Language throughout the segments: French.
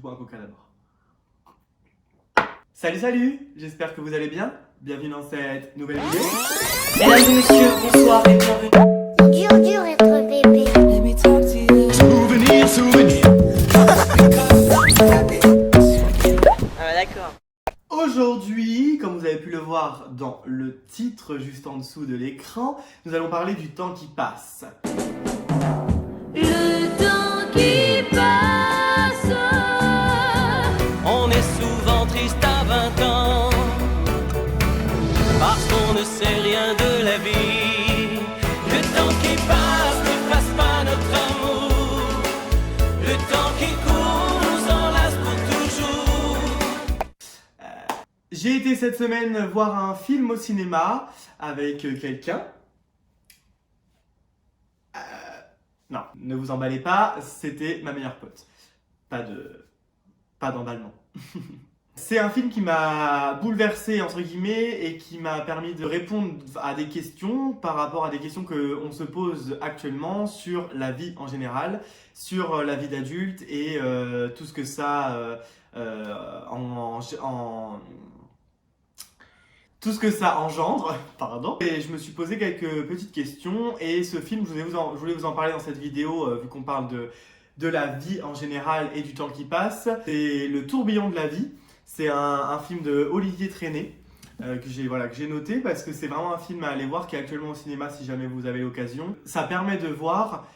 bois un coca d'abord. Salut, j'espère que vous allez bien. Bienvenue dans cette nouvelle vidéo. Mesdames et messieurs, bonsoir et bienvenue. Dur être bébé. Souvenir. Ah d'accord. Aujourd'hui, comme vous avez pu le voir dans le titre juste en dessous de l'écran, nous allons parler du temps qui passe. Le temps qui passe. On est souvent triste à 20 ans parce qu'on ne sait rien de la vie. Le temps qui passe n'efface pas notre amour. Le temps qui court nous enlace pour toujours. J'ai été cette semaine voir un film au cinéma avec quelqu'un. Non, ne vous emballez pas, c'était ma meilleure pote. Pas d'emballement. C'est un film qui m'a bouleversé entre guillemets et qui m'a permis de répondre à des questions par rapport à des questions qu'on se pose actuellement sur la vie en général, sur la vie d'adulte et tout ce que ça tout ce que ça engendre, pardon. Et je me suis posé quelques petites questions et ce film, je voulais vous en parler dans cette vidéo vu qu'on parle de la vie en général et du temps qui passe. C'est Le Tourbillon de la vie. C'est un film de Olivier Trainé que j'ai noté parce que c'est vraiment un film à aller voir qui est actuellement au cinéma si jamais vous avez l'occasion. Ça permet de voir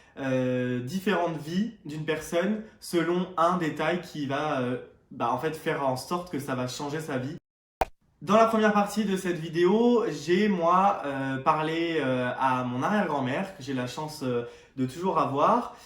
différentes vies d'une personne selon un détail qui va en fait faire en sorte que ça va changer sa vie. Dans la première partie de cette vidéo, j'ai moi parlé à mon arrière-grand-mère que j'ai la chance de toujours avoir,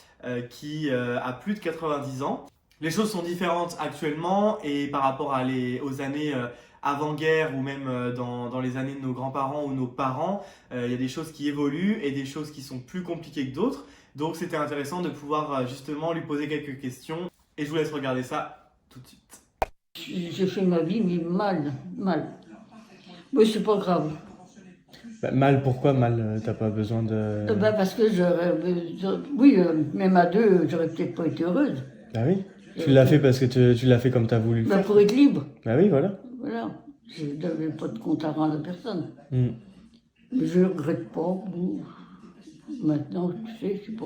qui a plus de 90 ans. Les choses sont différentes actuellement et par rapport aux années avant-guerre ou même dans les années de nos grands-parents ou nos parents, il y a des choses qui évoluent et des choses qui sont plus compliquées que d'autres. Donc c'était intéressant de pouvoir justement lui poser quelques questions et je vous laisse regarder ça tout de suite. J'ai fait ma vie, mais mal. Mais c'est pas grave. Bah, mal, pourquoi mal? T'as pas besoin de... Parce que même à deux, j'aurais peut-être pas été heureuse. Bah oui, tu l'as fait parce que tu l'as fait comme t'as voulu le faire. Pour être libre. Bah oui, voilà. Voilà. Je n'avais pas de compte à rendre à personne. Mm. Mais je regrette pas. Bon. Maintenant, tu sais, c'est pas...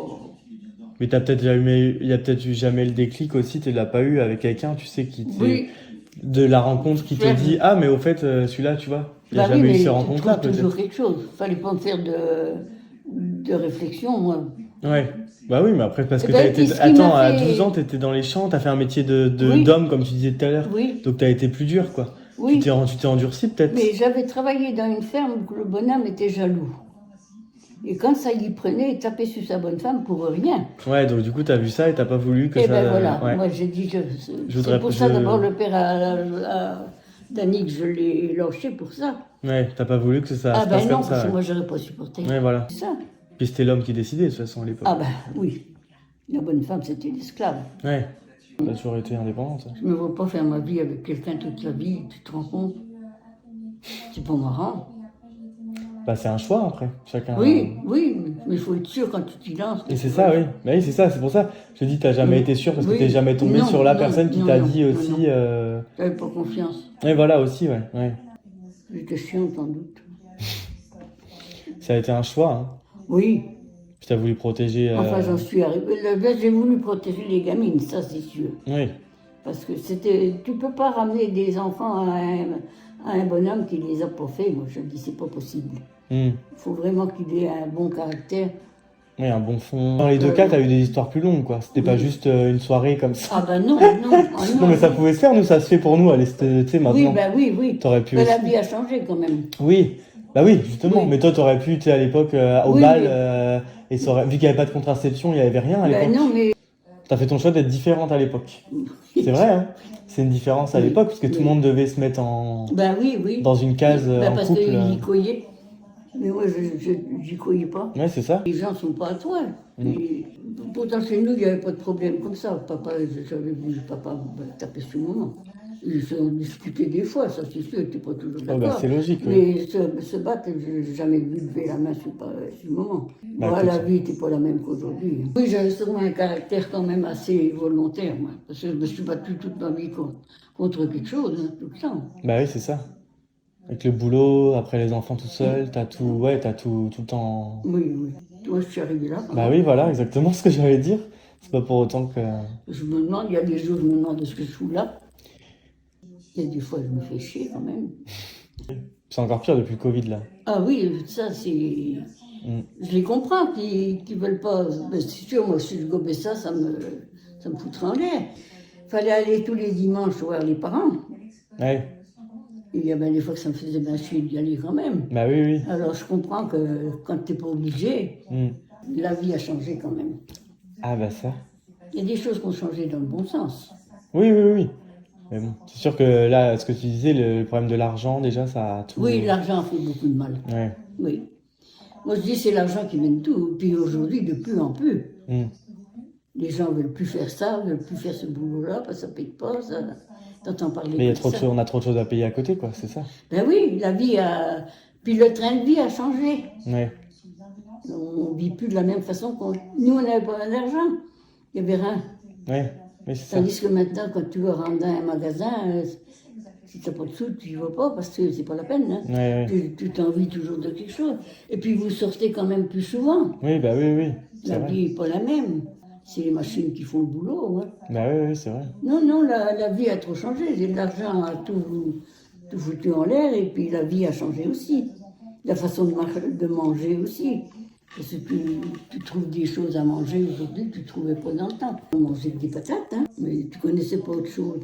Mais il y a peut-être eu jamais le déclic aussi, tu l'as pas eu avec quelqu'un, tu sais, Oui. de la rencontre qui te dit, ah mais au fait, celui-là, tu vois, il n'y a jamais eu ces rencontres-là peut-être. toujours quelque chose. Fallait pas me faire de réflexion, moi. Ouais, bah oui, mais après, parce que Ben, t'as été... ce qui Attends, m'a à fait- 12 ans, t'étais dans les champs, t'as fait un métier Oui. d'homme, comme tu disais tout à l'heure. Oui. Donc t'as été plus dur, quoi. Oui. Tu t'es endurci peut-être. Mais j'avais travaillé dans une ferme où le bonhomme était jaloux. Et quand ça y prenait, il tapait sur sa bonne femme pour rien. Ouais, donc du coup, t'as vu ça et t'as pas voulu que Et ça... ben voilà, Ouais. moi j'ai dit, voudrais c'est pour ça je- d'abord le père à Danick, je l'ai lâché pour ça. Ouais, t'as pas voulu que ça Ah se ben passe non, comme parce ça. que Ouais. moi j'aurais pas supporté. Ouais, voilà. C'est ça. Puis c'était l'homme qui décidait, de toute façon, à l'époque. Ah ben oui, la bonne femme c'était l'esclave. Ouais, t'as toujours été indépendante. Ça. Je me vois pas faire ma vie avec quelqu'un toute la vie, tu te rends compte? C'est pas marrant. Bah, c'est un choix après, chacun. Oui, mais il faut être sûr quand tu t'y lances. Et c'est ça, oui. Bah oui, c'est ça, c'est pour ça. Je te dis, t'as jamais été sûr parce que Oui. t'es jamais tombé Non, sur la non, personne qui non, t'a non, dit non, aussi. non. J'avais pas confiance. Et voilà aussi, ouais. J'étais chiante sans doute. Ça a été un choix, hein. Oui, Puis t'as voulu protéger. enfin j'en suis arrivée. Là, j'ai voulu protéger les gamines, ça c'est sûr. Oui, Parce que tu peux pas ramener des enfants à un bonhomme qui les a pas fait. Moi je dis c'est pas possible. Hmm. Il faut vraiment qu'il ait un bon caractère. Oui, un bon fond. Dans les deux cas, t'as eu des histoires plus longues, quoi. C'était pas Oui. juste une soirée comme ça. Ah ben non, non. Ah, Non, mais ça pouvait se faire, nous, ça se fait pour nous, allez, tu sais, maintenant. Oui. T'aurais pu Mais la aussi. vie a changé quand même. Oui, bah oui, justement. Oui. Mais toi, t'aurais pu, tu sais, à l'époque, au Oui, bal, oui. et vu qu'il n'y avait pas de contraception, il n'y avait rien à l'époque. Ben non, mais T'as fait ton choix d'être différente à l'époque. C'est vrai, hein. C'est une différence à Oui. l'époque, parce que tout Oui. le monde devait se mettre ben oui. dans une case Ben, en parce couple. qu'il y croyait. Mais moi, j'y croyais pas. Ouais, c'est ça. Les gens sont pas à toi. Et pourtant, chez nous, il n'y avait pas de problème comme ça. J'avais vu papa taper sur maman. Ils se sont disputés des fois, ça c'est sûr, tu n'es pas toujours Oh, d'accord. bah, c'est logique, oui. Mais se battre, je n'ai jamais vu lever la main sur le moment. Bah, Moi, écoute, la vie n'était pas la même qu'aujourd'hui. Oui, j'avais sûrement un caractère quand même assez volontaire, moi, parce que je me suis battue toute ma vie contre quelque chose, hein, tout le temps. Bah oui, c'est ça. Avec le boulot, après les enfants tout seul, t'as tout le temps. Oui, oui. Moi, je suis arrivée là. Bah oui, voilà, exactement ce que j'allais dire. C'est pas pour autant que. Je me demande, il y a des jours, je me demande ce que je fous là. Il y a des fois, je me fais chier quand même. C'est encore pire depuis le Covid, là. Ah oui, ça c'est... Je les comprends qu'ils veulent pas... Ben, c'est sûr, moi si je gobais ça, ça me foutrait en l'air. Il fallait aller tous les dimanches voir les parents. Ouais, Et il y a bien des fois que ça me faisait bien chier d'y aller quand même. bah oui, oui. Alors je comprends que quand tu n'es pas obligé, la vie a changé quand même. Ah bah ça. Il y a des choses qui ont changé dans le bon sens. Oui, oui, oui. Mais bon, c'est sûr que là, ce que tu disais, le problème de l'argent, déjà, ça a tout. Oui, l'argent fait beaucoup de mal. Ouais. Oui. Moi je dis c'est l'argent qui mène tout. Puis aujourd'hui, de plus en plus. Les gens ne veulent plus faire ça, ne veulent plus faire ce boulot-là, parce que ça ne paye pas, ça... T'entends parler Mais il y a de trop de ça. choses, on a trop de choses à payer à côté, quoi, c'est ça. Ben oui, la vie a... Puis le train de vie a changé. Ouais. On ne vit plus de la même façon qu'on... Nous, on n'avait pas d'argent. Il n'y avait rien. Ouais, oui, c'est ça. Tandis que maintenant, quand tu vas rentrer dans un magasin, si tu n'as pas de sous, tu n'y vas pas, parce que c'est pas la peine. Hein. Ouais, ouais. Tu t'envies toujours de quelque chose. Et puis vous sortez quand même plus souvent. Oui, bah oui, oui. C'est La vrai. vie n'est pas la même. C'est les machines qui font le boulot. Hein. Bah oui, oui, c'est vrai. Non, non, la vie a trop changé. L'argent a tout foutu en l'air et puis la vie a changé aussi. La façon de manger aussi. Parce que tu trouves des choses à manger aujourd'hui que tu ne trouvais pas dans le temps. On mangeait des patates, hein, mais tu ne connaissais pas autre chose.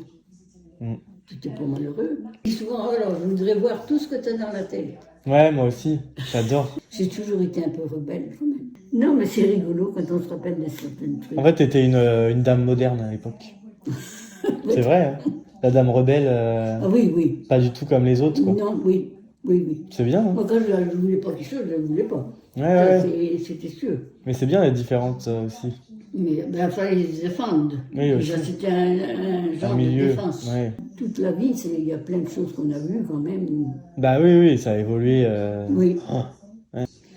Tu n'étais pas malheureux. Et souvent, alors, je voudrais voir tout ce que tu as dans la tête. Ouais, moi aussi, j'adore. J'ai toujours été un peu rebelle quand même. Non, mais c'est rigolo quand on se rappelle de certaines trucs. En fait, t'étais une dame moderne à l'époque. C'est vrai, hein. La dame rebelle, Ah oui, oui. pas du tout comme les autres, quoi. Non, oui, oui, oui. C'est bien, hein. Moi, quand je ne voulais pas quelque chose, je ne voulais pas. Ouais, Ça, ouais. c'était sûr. Mais c'est bien d'être différente aussi. Mais ben, il fallait les défendre. Oui, Déjà, aussi. c'était un genre Un de milieu. défense. Ouais. Toute la vie, il y a plein de choses qu'on a vues quand même. Bah oui, oui, ça a évolué. Oui. Oh.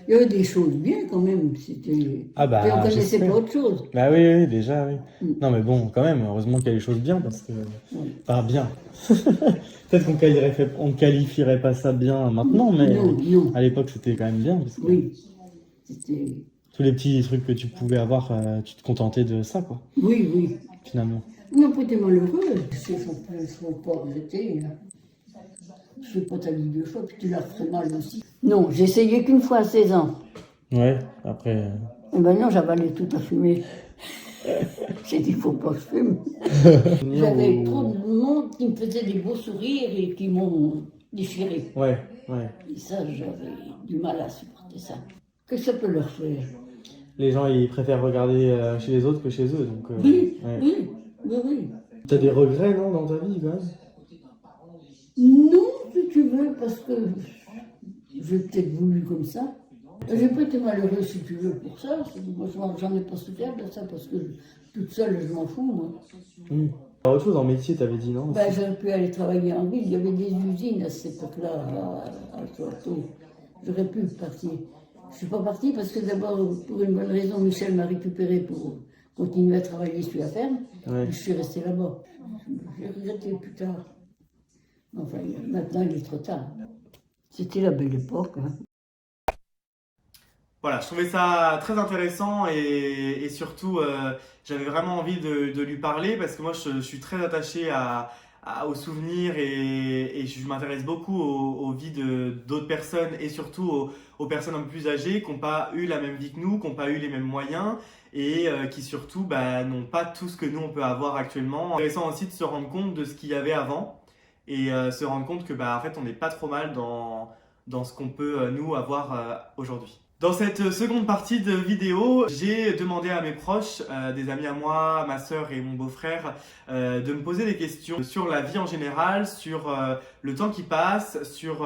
Il y avait des choses bien quand même. C'était... Ah bah, Et on connaissait j'espère. pas autre chose. Bah oui, oui, déjà, oui. Non, mais bon, quand même, heureusement qu'il y a des choses bien, parce que... Enfin, bien. Peut-être on qualifierait pas ça bien maintenant, mais Non, non. à l'époque, c'était quand même bien, parce que Oui. C'était... tous les petits trucs que tu pouvais avoir, tu te contentais de ça, quoi, Oui, oui. finalement. Non, pas été malheureux. C'est faut pas arrêter. Je fais pas ta vie deux fois, puis tu la ferais mal aussi. Non, j'ai essayé qu'une fois à 16 ans. Ouais, après... Et maintenant, j'avalais tout à fumer. J'ai dit, faut pas que je fume. J'avais trop de monde qui me faisait des beaux sourires et qui m'ont déchiré. Ouais, ouais. Et ça, j'avais du mal à supporter ça. Qu'est-ce que ça peut leur faire? Les gens, ils préfèrent regarder chez les autres que chez eux, donc... Oui, ouais. oui, oui, oui. T'as des regrets, non, dans ta vie, quand même? Non, si tu veux, parce que j'ai peut-être voulu comme ça. J'ai pas été malheureux, si tu veux, pour ça. Moi, j'en ai pas souffert de ça, parce que toute seule, je m'en fous, moi. Autre chose en métier, t'avais dit, non? Ben, j'aurais pu aller travailler en ville. Il y avait des usines à cette époque-là, à Château. J'aurais pu partir. Je suis pas partie parce que d'abord, pour une bonne raison, Michel m'a récupéré pour continuer à travailler sur la ferme. Ouais. Je suis restée là-bas. J'ai regretté plus tard. Enfin, maintenant, il est trop tard. C'était la belle époque. Hein. Voilà, je trouvais ça très intéressant et surtout, j'avais vraiment envie de lui parler parce que moi, je suis très attaché aux souvenirs et je m'intéresse beaucoup aux vies d'autres personnes et surtout aux personnes un peu plus âgées qui n'ont pas eu la même vie que nous, qui n'ont pas eu les mêmes moyens et qui surtout n'ont pas tout ce que nous, on peut avoir actuellement. Intéressant aussi de se rendre compte de ce qu'il y avait avant et se rendre compte que en fait, on n'est pas trop mal dans ce qu'on peut, nous, avoir aujourd'hui. Dans cette seconde partie de vidéo, j'ai demandé à mes proches, des amis à moi, ma sœur et mon beau-frère, de me poser des questions sur la vie en général, sur le temps qui passe, sur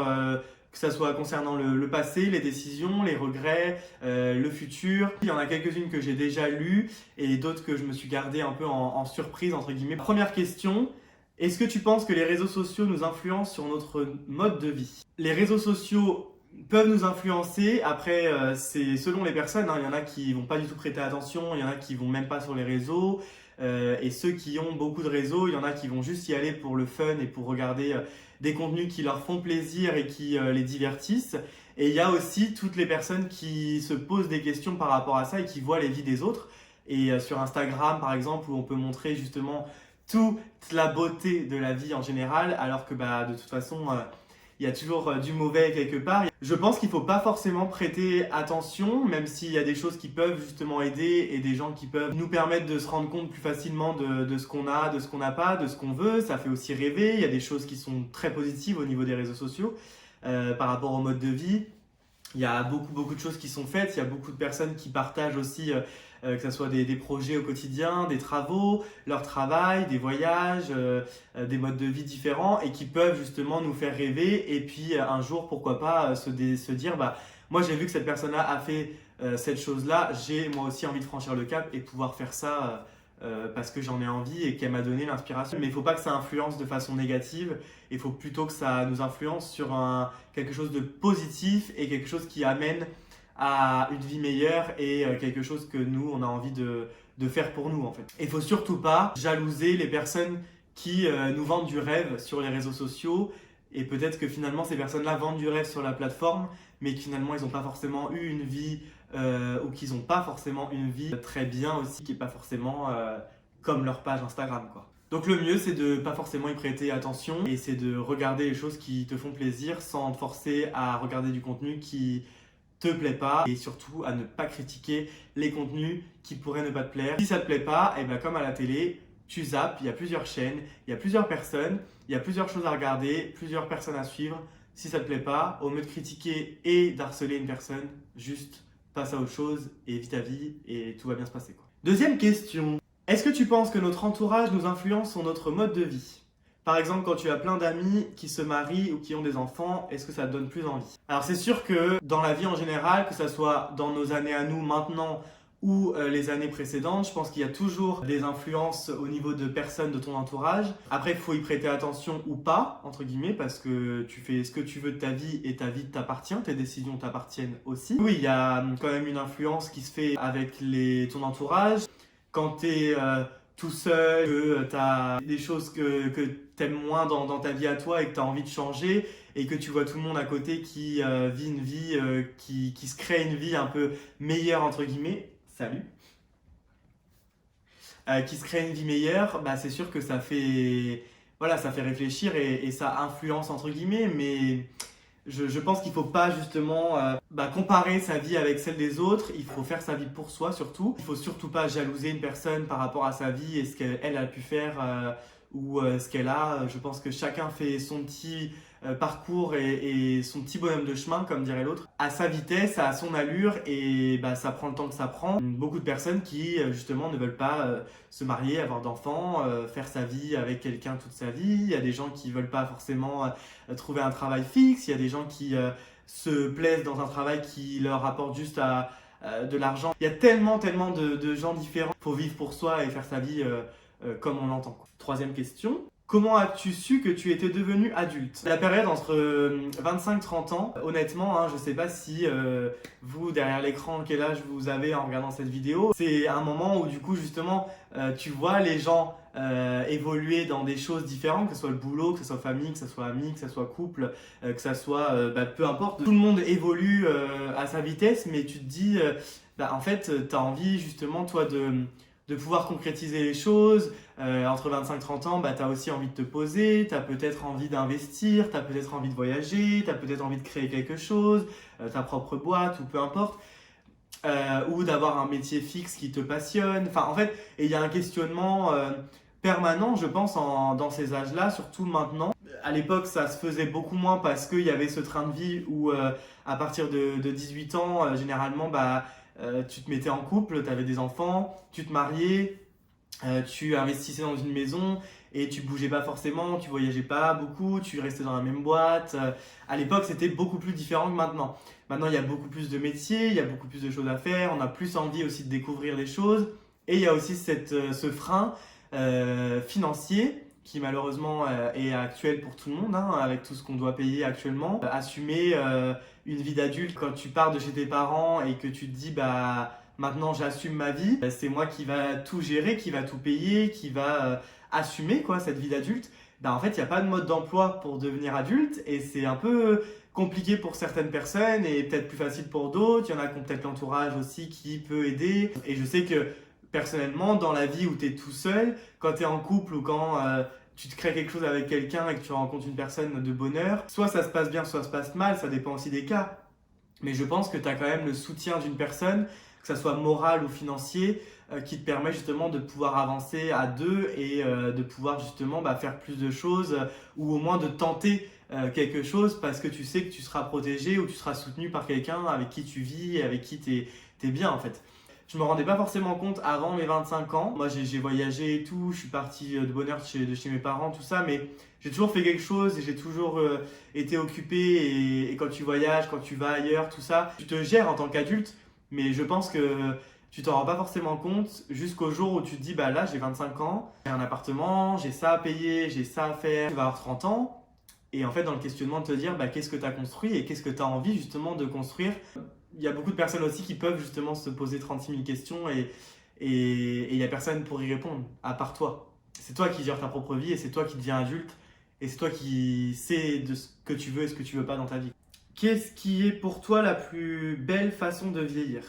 que ça soit concernant le passé, les décisions, les regrets, le futur. Il y en a quelques-unes que j'ai déjà lues et d'autres que je me suis gardées un peu en surprise, entre guillemets. Première question, Est-ce que tu penses que les réseaux sociaux nous influencent sur notre mode de vie? Les réseaux sociaux peuvent nous influencer. Après, c'est selon les personnes, hein. Il y en a qui vont pas du tout prêter attention, il y en a qui vont même pas sur les réseaux. Et ceux qui ont beaucoup de réseaux, il y en a qui vont juste y aller pour le fun et pour regarder des contenus qui leur font plaisir et qui les divertissent. Et il y a aussi toutes les personnes qui se posent des questions par rapport à ça et qui voient les vies des autres. Et sur Instagram, par exemple, où on peut montrer justement toute la beauté de la vie en général, alors que de toute façon, il y a toujours du mauvais quelque part. Je pense qu'il ne faut pas forcément prêter attention, même s'il y a des choses qui peuvent justement aider et des gens qui peuvent nous permettre de se rendre compte plus facilement de ce qu'on a, de ce qu'on n'a pas, de ce qu'on veut. Ça fait aussi rêver. Il y a des choses qui sont très positives au niveau des réseaux sociaux par rapport au mode de vie. Il y a beaucoup de choses qui sont faites. Il y a beaucoup de personnes qui partagent aussi, que ce soit des projets au quotidien, des travaux, leur travail, des voyages, des modes de vie différents et qui peuvent justement nous faire rêver. Et puis un jour, pourquoi pas se dire, moi j'ai vu que cette personne-là a fait cette chose-là, j'ai moi aussi envie de franchir le cap et pouvoir faire ça parce que j'en ai envie et qu'elle m'a donné l'inspiration. Mais il ne faut pas que ça influence de façon négative, il faut plutôt que ça nous influence sur quelque chose de positif et quelque chose qui amène à une vie meilleure et quelque chose que nous, on a envie de faire pour nous en fait. Il ne faut surtout pas jalouser les personnes qui nous vendent du rêve sur les réseaux sociaux et peut-être que finalement ces personnes-là vendent du rêve sur la plateforme mais que finalement ils n'ont pas forcément eu une vie ou qu'ils n'ont pas forcément une vie très bien aussi, qui n'est pas forcément comme leur page Instagram, quoi. Donc le mieux c'est de pas forcément y prêter attention et c'est de regarder les choses qui te font plaisir sans te forcer à regarder du contenu qui te plaît pas et surtout à ne pas critiquer les contenus qui pourraient ne pas te plaire. Si ça te plaît pas, et comme à la télé, tu zappes, il y a plusieurs chaînes, il y a plusieurs personnes, il y a plusieurs choses à regarder, plusieurs personnes à suivre. Si ça te plaît pas, au lieu de critiquer et d'harceler une personne, juste passe à autre chose et vis ta vie et tout va bien se passer, quoi. Deuxième question. Est-ce que tu penses que notre entourage nous influence sur notre mode de vie? Par exemple, quand tu as plein d'amis qui se marient ou qui ont des enfants, est-ce que ça te donne plus envie? Alors c'est sûr que dans la vie en général, que ce soit dans nos années à nous maintenant ou les années précédentes, je pense qu'il y a toujours des influences au niveau de personnes de ton entourage. Après, il faut y prêter attention ou pas, entre guillemets, parce que tu fais ce que tu veux de ta vie et ta vie t'appartient, tes décisions t'appartiennent aussi. Oui, il y a quand même une influence qui se fait avec ton entourage. Quand tu es tout seul, que tu as des choses que tu aimes moins dans ta vie à toi et que tu as envie de changer et que tu vois tout le monde à côté qui vit une vie, qui se crée une vie un peu meilleure, entre guillemets. Salut. Qui se crée une vie meilleure, c'est sûr que ça fait réfléchir et ça influence, entre guillemets, mais je pense qu'il ne faut pas justement comparer sa vie avec celle des autres. Il faut faire sa vie pour soi surtout. Il ne faut surtout pas jalouser une personne par rapport à sa vie et ce qu'elle a pu faire ou ce qu'elle a. Je pense que chacun fait son petit parcours et son petit bonhomme de chemin, comme dirait l'autre, à sa vitesse, à son allure et ça prend le temps que ça prend. Beaucoup de personnes qui justement ne veulent pas se marier, avoir d'enfants, faire sa vie avec quelqu'un toute sa vie. Il y a des gens qui ne veulent pas forcément trouver un travail fixe. Il y a des gens qui se plaisent dans un travail qui leur apporte juste de l'argent. Il y a tellement de gens différents. Il faut vivre pour soi et faire sa vie comme on l'entend. Troisième question. Comment as-tu su que tu étais devenu adulte? La période entre 25-30 ans, honnêtement, je ne sais pas si vous, derrière l'écran, quel âge vous avez en regardant cette vidéo. C'est un moment où du coup, justement, tu vois les gens évoluer dans des choses différentes, que ce soit le boulot, que ce soit famille, que ce soit amis, que ce soit couple, que ce soit peu importe. Tout le monde évolue à sa vitesse, mais tu te dis, en fait, tu as envie justement, toi, de pouvoir concrétiser les choses. Entre 25-30 ans, tu as aussi envie de te poser, tu as peut-être envie d'investir, tu as peut-être envie de voyager, tu as peut-être envie de créer quelque chose, ta propre boîte ou peu importe, ou d'avoir un métier fixe qui te passionne. Enfin, en fait, il y a un questionnement permanent, je pense, dans ces âges-là, surtout maintenant. À l'époque, ça se faisait beaucoup moins parce qu'il y avait ce train de vie où, à partir de 18 ans, généralement, tu te mettais en couple, tu avais des enfants, tu te mariais, tu investissais dans une maison et tu bougeais pas forcément, tu voyageais pas beaucoup, tu restais dans la même boîte. À l'époque, c'était beaucoup plus différent que maintenant. Maintenant, il y a beaucoup plus de métiers, il y a beaucoup plus de choses à faire, on a plus envie aussi de découvrir des choses et il y a aussi ce frein financier qui malheureusement est actuelle pour tout le monde, hein, avec tout ce qu'on doit payer actuellement. Assumer une vie d'adulte quand tu pars de chez tes parents et que tu te dis bah maintenant j'assume ma vie, c'est moi qui va tout gérer, qui va tout payer, qui va assumer quoi cette vie d'adulte. Bah en fait il n'y a pas de mode d'emploi pour devenir adulte et c'est un peu compliqué pour certaines personnes et peut-être plus facile pour d'autres. Il y en a qui ont peut-être l'entourage aussi qui peut aider. Et je sais que personnellement, dans la vie où tu es tout seul, quand tu es en couple ou quand tu te crées quelque chose avec quelqu'un et que tu rencontres une personne de bonheur, soit ça se passe bien, soit ça se passe mal, ça dépend aussi des cas. Mais je pense que tu as quand même le soutien d'une personne, que ça soit moral ou financier, qui te permet justement de pouvoir avancer à deux et de pouvoir justement faire plus de choses ou au moins de tenter quelque chose parce que tu sais que tu seras protégé ou tu seras soutenu par quelqu'un avec qui tu vis et avec qui t'es bien en fait. Je me rendais pas forcément compte avant mes 25 ans. Moi j'ai voyagé et tout, je suis parti de bonne heure de chez mes parents, tout ça, mais j'ai toujours fait quelque chose et j'ai toujours été occupé et quand tu voyages, quand tu vas ailleurs, tout ça, tu te gères en tant qu'adulte, mais je pense que tu t'en rends pas forcément compte jusqu'au jour où tu te dis bah là j'ai 25 ans, j'ai un appartement, j'ai ça à payer, j'ai ça à faire, tu vas avoir 30 ans. Et en fait, dans le questionnement, de te dire bah, qu'est-ce que tu as construit et qu'est-ce que tu as envie justement de construire. Il y a beaucoup de personnes aussi qui peuvent justement se poser 36 000 questions et il n'y a personne pour y répondre, à part toi. C'est toi qui gères ta propre vie et c'est toi qui deviens adulte et c'est toi qui sais de ce que tu veux et ce que tu veux pas dans ta vie. Qu'est-ce qui est pour toi la plus belle façon de vieillir ?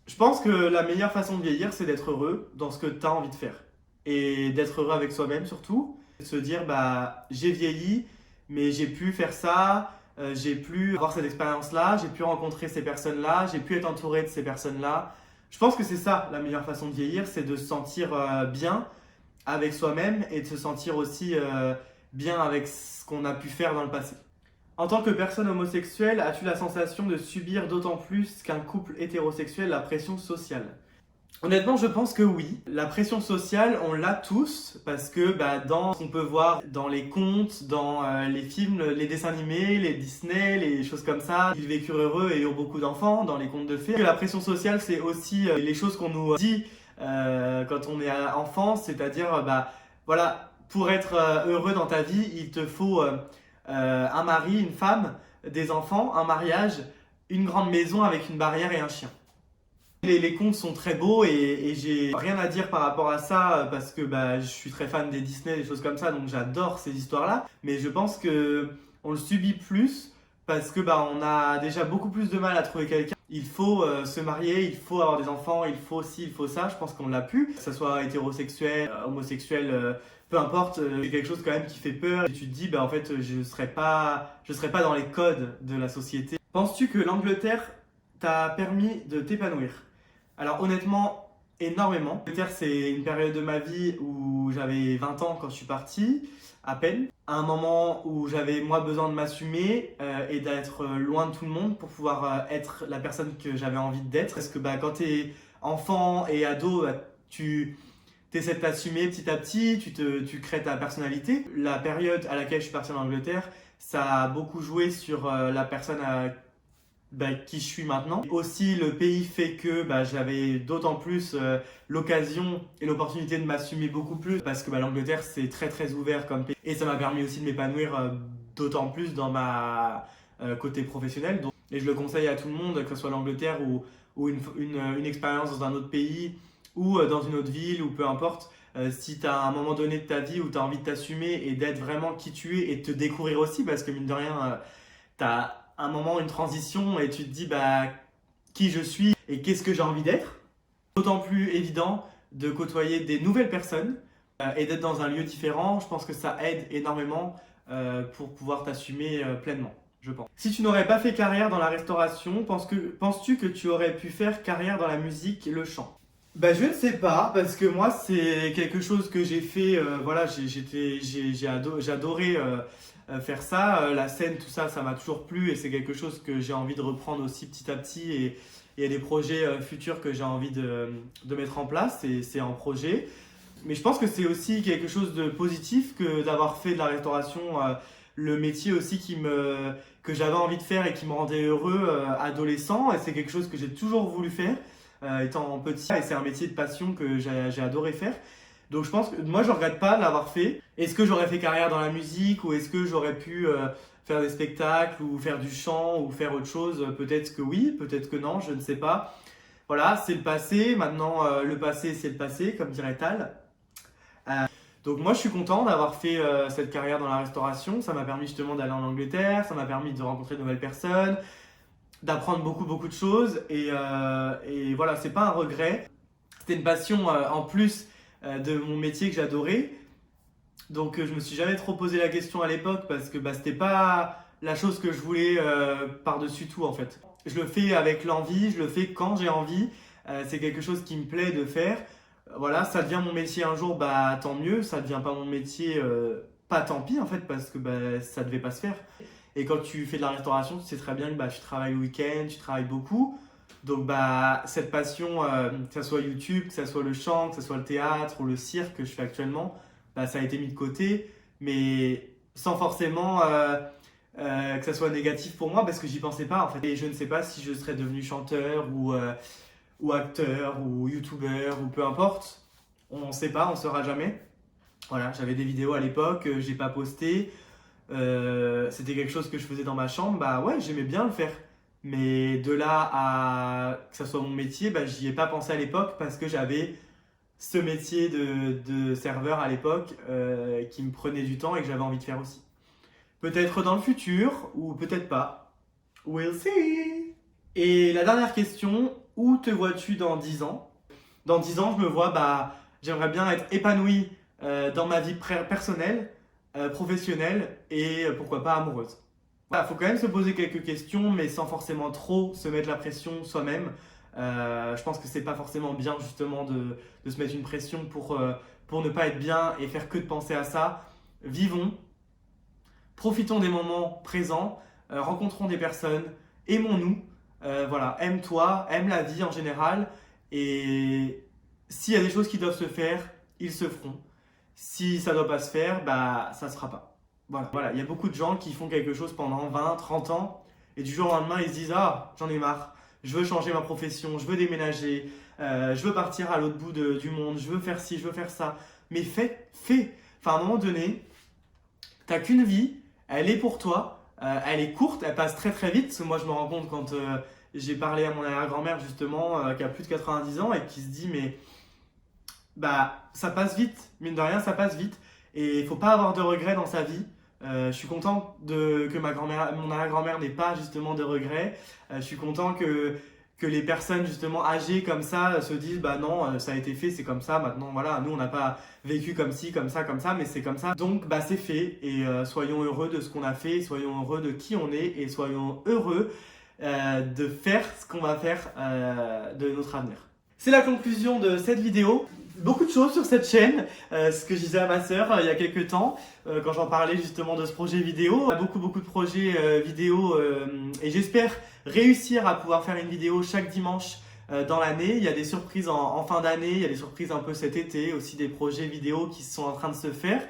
Je pense que la meilleure façon de vieillir, c'est d'être heureux dans ce que tu as envie de faire et d'être heureux avec soi-même surtout. De se dire bah j'ai vieilli mais j'ai pu faire ça, j'ai pu avoir cette expérience là, j'ai pu rencontrer ces personnes là, j'ai pu être entouré de ces personnes là. Je pense que c'est ça la meilleure façon de vieillir, c'est de se sentir bien avec soi-même et de se sentir aussi bien avec ce qu'on a pu faire dans le passé. En tant que personne homosexuelle, as-tu la sensation de subir d'autant plus qu'un couple hétérosexuel la pression sociale ? Honnêtement, je pense que oui. La pression sociale, on l'a tous parce que dans ce qu'on peut voir dans les contes, dans les films, les dessins animés, les Disney, les choses comme ça, ils vécurent heureux et eurent beaucoup d'enfants dans les contes de fées. La pression sociale, c'est aussi les choses qu'on nous dit quand on est enfant, c'est-à-dire voilà, pour être heureux dans ta vie, il te faut un mari, une femme, des enfants, un mariage, une grande maison avec une barrière et un chien. Les contes sont très beaux et j'ai rien à dire par rapport à ça parce que je suis très fan des Disney, des choses comme ça, donc j'adore ces histoires-là. Mais je pense que on le subit plus parce que on a déjà beaucoup plus de mal à trouver quelqu'un. Il faut se marier, il faut avoir des enfants, il faut ci, il faut ça. Je pense qu'on l'a pu, que ça soit hétérosexuel, homosexuel, peu importe. C'est quelque chose quand même qui fait peur. Et tu te dis en fait je serais pas dans les codes de la société. Penses-tu que l'Angleterre t'a permis de t'épanouir ? Alors honnêtement, énormément. L'Angleterre, c'est une période de ma vie où j'avais 20 ans quand je suis parti, à peine. À un moment où j'avais moi besoin de m'assumer et d'être loin de tout le monde pour pouvoir être la personne que j'avais envie d'être. Parce que quand tu es enfant et ado, tu essaies de t'assumer petit à petit, tu crées ta personnalité. La période à laquelle je suis parti en Angleterre, ça a beaucoup joué sur la personne qui je suis maintenant. Aussi, le pays fait que j'avais d'autant plus l'occasion et l'opportunité de m'assumer beaucoup plus parce que l'Angleterre, c'est très très ouvert comme pays. Et ça m'a permis aussi de m'épanouir d'autant plus dans ma côté professionnel. Et je le conseille à tout le monde, que ce soit l'Angleterre ou une expérience dans un autre pays ou dans une autre ville ou peu importe. Si tu as un moment donné de ta vie où tu as envie de t'assumer et d'être vraiment qui tu es et de te découvrir aussi parce que mine de rien, tu as un moment, une transition et tu te dis qui je suis et qu'est-ce que j'ai envie d'être. D'autant plus évident de côtoyer des nouvelles personnes et d'être dans un lieu différent. Je pense que ça aide énormément pour pouvoir t'assumer pleinement, je pense. Si tu n'aurais pas fait carrière dans la restauration, penses-tu que tu aurais pu faire carrière dans la musique et le chant ? Je ne sais pas, parce que moi c'est quelque chose que j'ai fait, j'ai adoré faire ça, la scène, tout ça, ça m'a toujours plu et c'est quelque chose que j'ai envie de reprendre aussi petit à petit et il y a des projets futurs que j'ai envie de mettre en place et c'est en projet. Mais je pense que c'est aussi quelque chose de positif que d'avoir fait de la restauration, le métier aussi que j'avais envie de faire et qui me rendait heureux adolescent et c'est quelque chose que j'ai toujours voulu faire étant petit et c'est un métier de passion que j'ai adoré faire. Donc je pense que moi je regrette pas de l'avoir fait. Est-ce que j'aurais fait carrière dans la musique ou est-ce que j'aurais pu faire des spectacles ou faire du chant ou faire autre chose? Peut-être que oui, peut-être que non, je ne sais pas. Voilà, c'est le passé. Maintenant, le passé, c'est le passé, comme dirait Tal. Donc moi, je suis content d'avoir fait cette carrière dans la restauration. Ça m'a permis justement d'aller en Angleterre, ça m'a permis de rencontrer de nouvelles personnes, d'apprendre beaucoup de choses. Et voilà, c'est pas un regret. C'était une passion en plus de mon métier que j'adorais. Donc je me suis jamais trop posé la question à l'époque parce que c'était pas la chose que je voulais par-dessus tout en fait. Je le fais avec l'envie, je le fais quand j'ai envie. C'est quelque chose qui me plaît de faire. Voilà, ça devient mon métier un jour, tant mieux. Ça devient pas mon métier, pas tant pis en fait parce que ça devait pas se faire. Et quand tu fais de la restauration, tu sais très bien que tu travailles le week-end, tu travailles beaucoup. Donc cette passion, que ce soit YouTube, que ce soit le chant, que ce soit le théâtre ou le cirque que je fais actuellement, ça a été mis de côté, mais sans forcément que ça soit négatif pour moi parce que j'y pensais pas en fait. Et je ne sais pas si je serais devenu chanteur ou acteur ou youtubeur ou peu importe. On ne sait pas, on ne saura jamais. Voilà, j'avais des vidéos à l'époque, j'ai pas posté. C'était quelque chose que je faisais dans ma chambre, ouais, j'aimais bien le faire. Mais de là à que ça soit mon métier, j'y ai pas pensé à l'époque parce que j'avais ce métier de serveur à l'époque qui me prenait du temps et que j'avais envie de faire aussi. Peut-être dans le futur ou peut-être pas. We'll see. Et la dernière question, où te vois-tu dans 10 ans? Dans 10 ans, je me vois, j'aimerais bien être épanoui dans ma vie personnelle, professionnelle et pourquoi pas amoureuse. Voilà, faut quand même se poser quelques questions, mais sans forcément trop se mettre la pression soi-même. Je pense que c'est pas forcément bien justement de se mettre une pression pour ne pas être bien et faire que de penser à ça. Vivons, profitons des moments présents, rencontrons des personnes, aimons-nous. Voilà, aime-toi, aime la vie en général. Et s'il y a des choses qui doivent se faire, ils se feront. Si ça ne doit pas se faire, ça ne se fera pas. Voilà, il y a beaucoup de gens qui font quelque chose pendant 20, 30 ans et du jour au lendemain, ils se disent « Ah, j'en ai marre, je veux changer ma profession, je veux déménager, je veux partir à l'autre bout du monde, je veux faire ci, je veux faire ça. » Mais fais. Enfin, à un moment donné, tu n'as qu'une vie, elle est pour toi, elle est courte, elle passe très très vite. Parce que moi, je me rends compte quand j'ai parlé à mon arrière-grand-mère justement, qui a plus de 90 ans et qui se dit « Mais ça passe vite, mine de rien, ça passe vite. » Et il ne faut pas avoir de regrets dans sa vie. Je suis content que mon arrière-grand-mère n'ait pas justement de regrets. Je suis content que les personnes justement âgées comme ça se disent non, ça a été fait, c'est comme ça, maintenant voilà, nous on n'a pas vécu comme ci, comme ça, mais c'est comme ça. Donc c'est fait et soyons heureux de ce qu'on a fait, soyons heureux de qui on est et soyons heureux de faire ce qu'on va faire de notre avenir. C'est la conclusion de cette vidéo. Beaucoup de choses sur cette chaîne, ce que je disais à ma sœur il y a quelques temps, quand j'en parlais justement de ce projet vidéo. Beaucoup de projets vidéo et j'espère réussir à pouvoir faire une vidéo chaque dimanche dans l'année. Il y a des surprises en fin d'année, il y a des surprises un peu cet été, aussi des projets vidéo qui sont en train de se faire.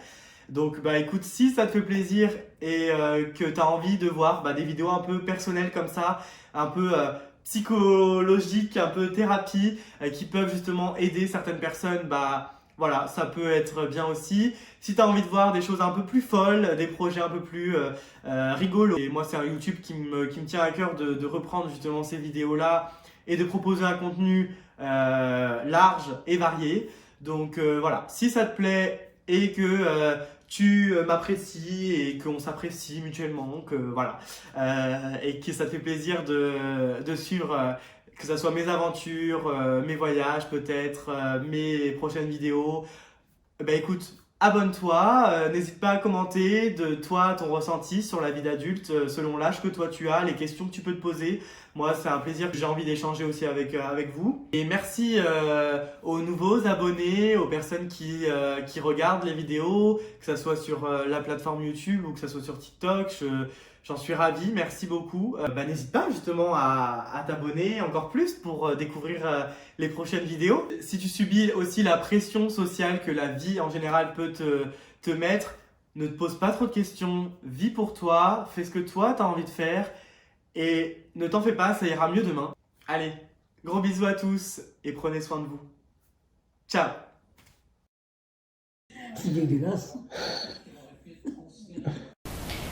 Donc écoute, si ça te fait plaisir et que tu as envie de voir des vidéos un peu personnelles comme ça, un peu psychologique, un peu thérapie, qui peuvent justement aider certaines personnes, voilà, ça peut être bien aussi. Si tu as envie de voir des choses un peu plus folles, des projets un peu plus rigolos, et moi c'est un YouTube qui me tient à cœur de reprendre justement ces vidéos-là et de proposer un contenu large et varié. Donc voilà, si ça te plaît et que tu m'apprécies et qu'on s'apprécie mutuellement, que voilà, et que ça te fait plaisir de suivre, que ce soit mes aventures, mes voyages peut-être, mes prochaines vidéos, écoute, abonne-toi, n'hésite pas à commenter de toi, ton ressenti sur la vie d'adulte, selon l'âge que toi tu as, les questions que tu peux te poser. Moi, c'est un plaisir que j'ai envie d'échanger aussi avec vous. Et merci aux nouveaux abonnés, aux personnes qui regardent les vidéos, que ce soit sur la plateforme YouTube ou que ce soit sur TikTok. J'en suis ravi, merci beaucoup. N'hésite pas justement à t'abonner encore plus pour découvrir les prochaines vidéos. Si tu subis aussi la pression sociale que la vie en général peut te mettre, ne te pose pas trop de questions, vis pour toi, fais ce que toi tu as envie de faire et ne t'en fais pas, ça ira mieux demain. Allez, gros bisous à tous et prenez soin de vous. Ciao! C'est dégueulasse.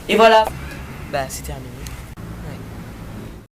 Et voilà. Bah, c'est terminé.